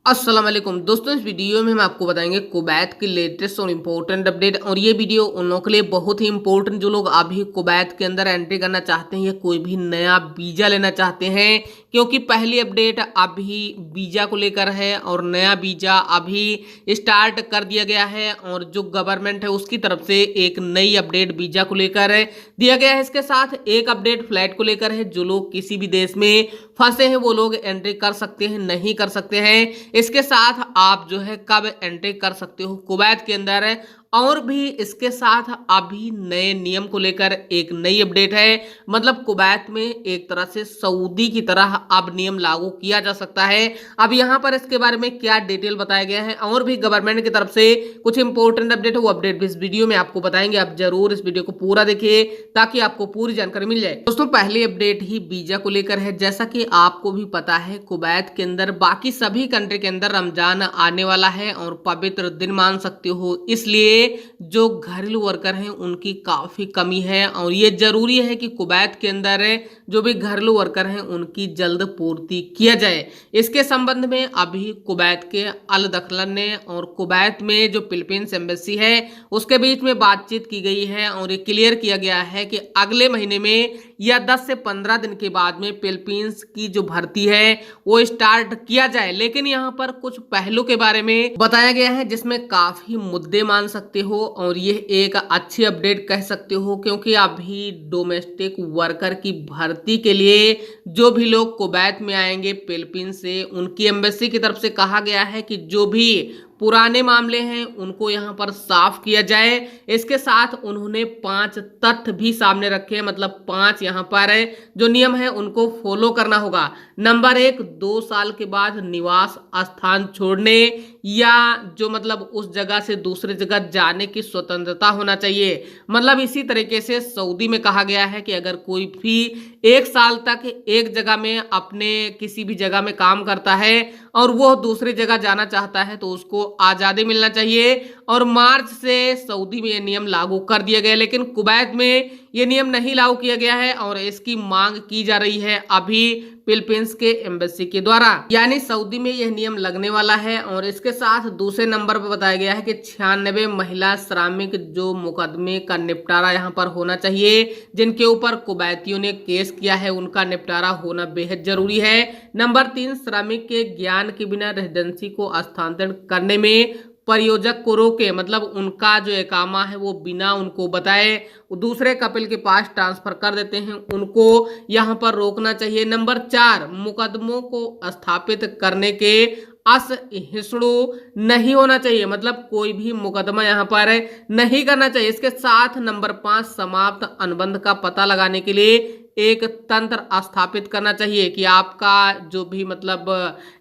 अस्सलाम वालेकुम दोस्तों, इस वीडियो में हम आपको बताएंगे कुवैत की लेटेस्ट और इम्पोर्टेंट अपडेट। और ये वीडियो उन लोगों के लिए बहुत ही इंपॉर्टेंट जो लोग अभी कुवैत के अंदर एंट्री करना चाहते हैं या कोई भी नया वीजा लेना चाहते हैं, क्योंकि पहली अपडेट अभी वीजा को लेकर है और नया वीजा अभी स्टार्ट कर दिया गया है। और जो गवर्नमेंट है उसकी तरफ से एक नई अपडेट वीजा को लेकर दिया गया है। इसके साथ एक अपडेट फ्लाइट को लेकर है। जो लोग किसी भी देश में फंसे हैं वो लोग एंट्री कर सकते हैं, नहीं कर सकते हैं। इसके साथ आप जो है कब एंट्री कर सकते हो कुवैत के अंदर, और भी इसके साथ अभी नए नियम को लेकर एक नई अपडेट है। मतलब कुवैत में एक तरह से सऊदी की तरह अब नियम लागू किया जा सकता है। अब यहाँ पर इसके बारे में क्या डिटेल बताया गया है और भी गवर्नमेंट की तरफ से कुछ इंपॉर्टेंट अपडेट है, वो अपडेट भी इस वीडियो में आपको बताएंगे। आप जरूर इस वीडियो को पूरा देखिए ताकि आपको पूरी जानकारी मिल जाए। दोस्तों, पहली अपडेट ही वीजा को लेकर है। जैसा कि आपको भी पता है कुवैत के अंदर बाकी सभी कंट्री के अंदर रमजान आने वाला है और पवित्र दिन मान सकते हो, इसलिए जो घरेलू वर्कर हैं उनकी काफी कमी है। और ये जरूरी है कि कुवैत के अंदर जो भी घरेलू वर्कर हैं उनकी जल्द पूर्ति किया जाए। इसके संबंध में अभी कुवैत के अल दखलन ने और कुवैत में जो फिलीपींस एम्बेसी है उसके बीच में बातचीत की गई है और ये क्लियर किया गया है कि अगले महीने में या 10 से 15 दिन के बाद में फिलीपींस की जो भर्ती है वो स्टार्ट किया जाए। लेकिन यहाँ पर कुछ पहलू के बारे में बताया गया है जिसमें काफी मुद्दे मान सकते हो और ये एक अच्छी अपडेट कह सकते हो, क्योंकि अभी डोमेस्टिक वर्कर की भर्ती के लिए जो भी लोग कुवैत में आएंगे फिलीपींस से, उनकी एम्बेसी की तरफ से कहा गया है कि जो भी पुराने मामले हैं उनको यहाँ पर साफ किया जाए। इसके साथ उन्होंने 5 तथ्य भी सामने रखे हैं। मतलब 5 यहाँ पर जो नियम है उनको फॉलो करना होगा। नंबर 1, 2 साल के बाद निवास स्थान छोड़ने या जो मतलब उस जगह से दूसरी जगह जाने की स्वतंत्रता होना चाहिए। मतलब इसी तरीके से सऊदी में कहा गया है कि अगर कोई भी 1 साल तक एक जगह में अपने किसी भी जगह में काम करता है और वो दूसरी जगह जाना चाहता है तो उसको आज़ादी मिलना चाहिए। और मार्च से सऊदी में ये नियम लागू कर दिया गया, लेकिन कुवैत में ये नियम नहीं लागू किया गया है और इसकी मांग की जा रही है अभी फिलीपींस के एम्बेसी के द्वारा। यानी सऊदी में यह नियम लगने वाला है। और इसके साथ दूसरे नंबर पर बताया गया है कि 96 महिला श्रमिक जो मुकदमे का निपटारा यहाँ पर होना चाहिए, जिनके ऊपर कुवैतियों ने केस किया है, उनका निपटारा होना बेहद जरूरी है। नंबर 3, श्रमिक के ज्ञान के बिना रेजिडेंसी को स्थानांतरण करने में परियोजक को रोके। मतलब उनका जो इकामा है वो बिना उनको बताए दूसरे कपिल के पास ट्रांसफर कर देते हैं, उनको यहाँ पर रोकना चाहिए। नंबर 4, मुकदमों को स्थापित करने के असहिष्णु नहीं होना चाहिए। मतलब कोई भी मुकदमा यहाँ पर नहीं करना चाहिए। इसके साथ नंबर 5, समाप्त अनुबंध का पता लगाने के लिए एक तंत्र स्थापित करना चाहिए कि आपका जो भी मतलब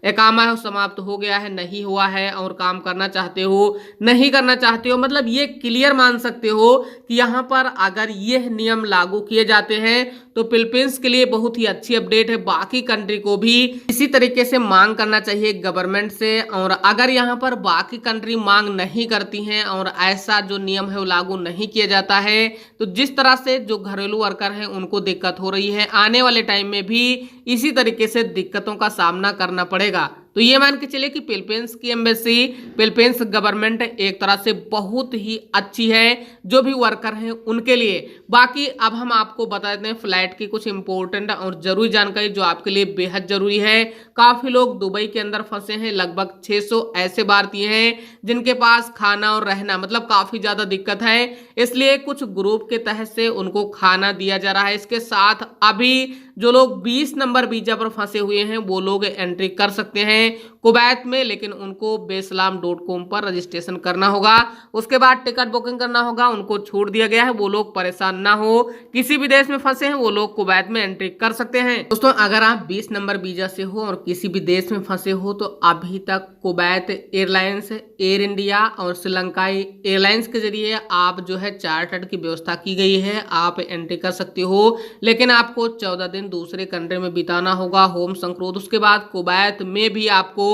इकामा है वो समाप्त हो गया है, नहीं हुआ है और काम करना चाहते हो, नहीं करना चाहते हो। मतलब ये क्लियर मान सकते हो कि यहाँ पर अगर ये नियम लागू किए जाते हैं तो फिलीपींस के लिए बहुत ही अच्छी अपडेट है। बाकी कंट्री को भी इसी तरीके से मांग करना चाहिए गवर्नमेंट से। और अगर यहाँ पर बाकी कंट्री मांग नहीं करती हैं और ऐसा जो नियम है वो लागू नहीं किया जाता है तो जिस तरह से जो घरेलू वर्कर हैं उनको दिक्कत हो रही है, आने वाले टाइम में भी इसी तरीके से दिक्कतों का सामना करना पड़ेगा। तो ये मान के चलिए कि फिलीपींस की एम्बेसी, फिलीपींस गवर्नमेंट एक तरह से बहुत ही अच्छी है जो भी वर्कर हैं उनके लिए। बाकी अब हम आपको बता देते हैं फ्लाइट की कुछ इंपॉर्टेंट और जरूरी जानकारी जो आपके लिए बेहद जरूरी है। काफी लोग दुबई के अंदर फंसे हैं। लगभग 600 ऐसे भारतीय हैं जिनके पास खाना और रहना मतलब काफी ज्यादा दिक्कत है, इसलिए कुछ ग्रुप के तहत से उनको खाना दिया जा रहा है। इसके साथ अभी जो लोग 20 नंबर वीजा पर फंसे हुए हैं वो लोग एंट्री कर सकते हैं कुवैत में, लेकिन उनको बेसलाम.com पर रजिस्ट्रेशन करना होगा। उसके बाद टिकट बुकिंग करना होगा। उनको छूट दिया गया है, वो लोग परेशान ना हो। किसी भी देश में फंसे हैं वो लोग कुवैत में एंट्री कर सकते हैं। दोस्तों, अगर आप 20 नंबर वीजा से हो और किसी भी देश में फंसे हो तो अभी तक कुवैत एयरलाइंस, एयर इंडिया और श्रीलंकाई एयरलाइंस के जरिए आप जो है चार्टर्ड की व्यवस्था की गई है, आप एंट्री कर सकते हो। लेकिन आपको 14 दिन दूसरे कंट्री में बिताना होगा होम संक्रोध। उसके बाद कुवैत में भी आपको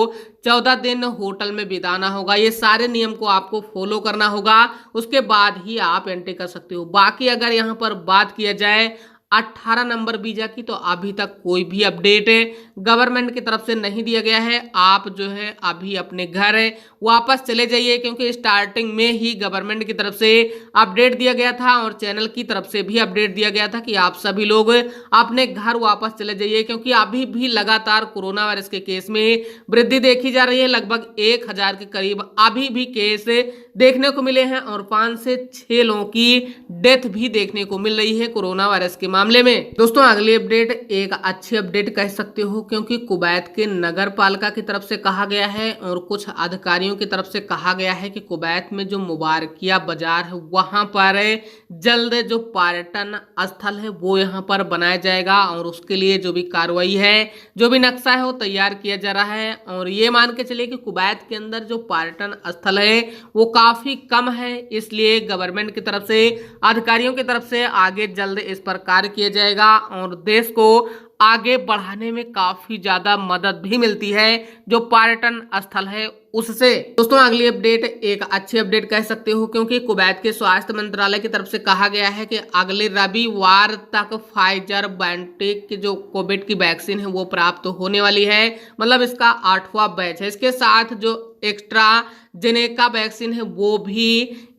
14 दिन होटल में बिताना होगा। ये सारे नियम को आपको फॉलो करना होगा, उसके बाद ही आप एंट्री कर सकते हो। बाकी अगर यहाँ पर बात किया जाए 18 नंबर वीजा की, तो अभी तक कोई भी अपडेट गवर्नमेंट की तरफ से नहीं दिया गया है। आप जो है अभी अपने घर वापस चले जाइए, क्योंकि स्टार्टिंग में ही गवर्नमेंट की तरफ से अपडेट दिया गया था और चैनल की तरफ से भी अपडेट दिया गया था कि आप सभी लोग अपने घर वापस चले जाइए, क्योंकि अभी भी लगातार कोरोना वायरस के केस में वृद्धि देखी जा रही है। लगभग 1000 के करीब अभी भी केस देखने को मिले हैं और 5 से 6 लोगों की डेथ भी देखने को मिल रही है कोरोना वायरस के मामले में। दोस्तों अगली अपडेट एक अच्छी अपडेट कह सकते हो, क्योंकि कुवैत के नगर पालिका की तरफ से कहा गया है और कुछ अधिकारियों की तरफ से कहा गया है कि कुवैत में जो मुबारकिया बाजार है वहां पर जल्द जो पर्यटन स्थल है वो यहां पर बनाया जाएगा और उसके लिए जो भी कार्रवाई है, जो भी नक्शा है वो तैयार किया जा रहा है। और ये मान के चलिए कि कुवैत के अंदर जो पर्यटन स्थल है वो काफी कम है, इसलिए गवर्नमेंट की तरफ से अधिकारियों की तरफ से आगे जल्द इस पर कार्य किया जाएगा और देश को आगे बढ़ाने में काफी ज्यादा मदद भी मिलती है जो पर्यटन स्थल है उससे। दोस्तों अगली अपडेट एक अच्छी अपडेट कह सकते हो, क्योंकि कुवैत के स्वास्थ्य मंत्रालय की तरफ से कहा गया है कि अगले रविवार तक फाइजर बायोटेक की जो कोविड की वैक्सीन है वो प्राप्त होने वाली है। मतलब इसका 8वां बैच है। इसके साथ जो एक्स्ट्रा जेनेका वैक्सीन है वो भी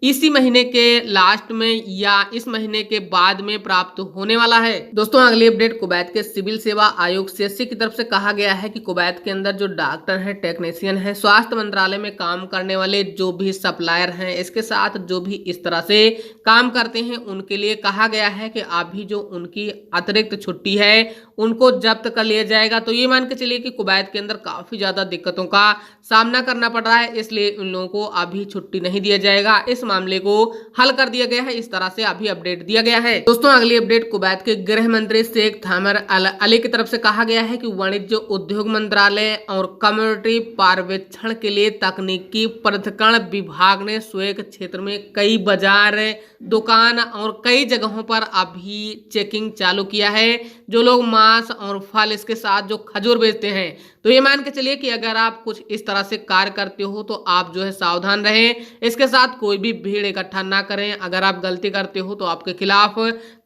इसी महीने के लास्ट में या इस महीने के बाद में प्राप्त होने वाला है। दोस्तों अगली अपडेट कुवैत के सिविल सेवा आयोग CSC की तरफ से कहा गया है कि कुवैत के अंदर जो डॉक्टर है, टेक्नीशियन है, स्वास्थ्य मंत्रालय में काम करने वाले जो भी सप्लायर हैं, इसके साथ जो भी इस तरह से काम करते हैं उनके लिए कहा गया है कि अभी जो उनकी अतिरिक्त छुट्टी है उनको जब्त कर लिया जाएगा। तो ये मान के चलिए कि कुवैत के अंदर काफी ज्यादा दिक्कतों का सामना करना पड़ रहा है, इसलिए उन लोगों को अभी छुट्टी नहीं दिया जाएगा। इस मामले को हल कर दिया गया है, इस तरह से अभी अपडेट दिया गया है। दोस्तों अगली अपडेट कुवैत के गृह मंत्री शेख थामर अल अली की तरफ से कहा गया है कि वाणिज्य उद्योग मंत्रालय और कम्युनिटी पर्यवेक्षण के लिए तकनीकी पृथक्करण विभाग ने स्वेक क्षेत्र में कई बाजार, दुकान और कई जगहों पर अभी चेकिंग चालू किया है। जो लोग मांस और फल इसके साथ जो खजूर बेचते हैं, तो ये मान के चलिए कि अगर आप कुछ इस तरह से कार्य करते हो तो आप जो है सावधान रहें, इसके साथ कोई भी भीड़ इकट्ठा ना करें। अगर आप गलती करते हो तो आपके खिलाफ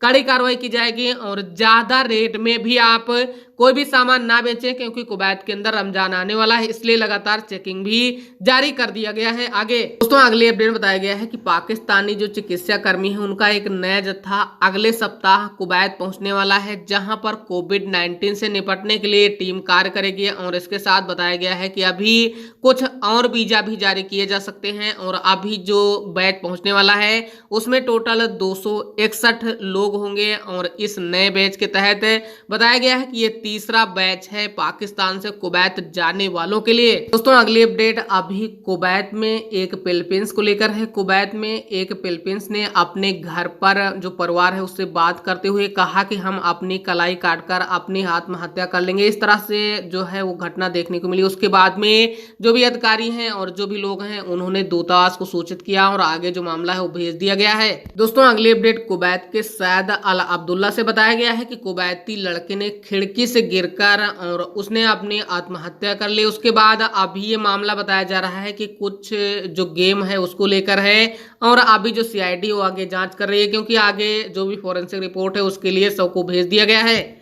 कड़ी कार्रवाई की जाएगी और ज्यादा रेट में भी आप कोई भी सामान ना बेचें, क्योंकि कुवैत के अंदर रमजान आने वाला है, इसलिए लगातार चेकिंग भी जारी कर दिया गया है। आगे दोस्तों अगली अपडेट बताया गया है कि पाकिस्तानी जो चिकित्सा कर्मी है उनका एक नया जत्था अगले सप्ताह कुवैत पहुंचने वाला है, जहां पर कोविड-19 से निपटने के लिए टीम कार्य करेगी। और इसके साथ बताया गया है कि अभी कुछ और वीजा भी जारी किए जा सकते हैं और अभी जो बैच पहुंचने वाला है उसमें टोटल 261 लोग होंगे और इस नए बैच के तहत बताया गया है कि ये तीसरा बैच है पाकिस्तान से कुवैत जाने वालों के लिए। दोस्तों अगली अपडेट अभी कुवैत में एक फिलीपींस को लेकर है। कुवैत में एक फिलीपींस ने अपने घर पर जो परिवार है उससे बात करते हुए कहा कि हम अपनी कलाई काटकर अपनी आत्महत्या कर लेंगे। इस तरह से जो है वो घटना देखने को मिली। उसके बाद में जो भी अधिकारी हैं और जो भी लोग हैं उन्होंने दूतावास को सूचित किया और आगे जो मामला है वो भेज दिया गया है। दोस्तों अगली अपडेट कुवैत के सैयद अल अब्दुल्ला से बताया गया है कि कुवैती लड़के ने खिड़की से गिरकर और उसने अपनी आत्महत्या कर ली। उसके बाद अभी ये मामला बताया जा रहा है कि कुछ जो गेम है उसको लेकर है और अभी जो CID वो आगे जांच कर रही है, क्योंकि आगे जो भी फोरेंसिक रिपोर्ट है उसके लिए सबको भेज दिया गया है।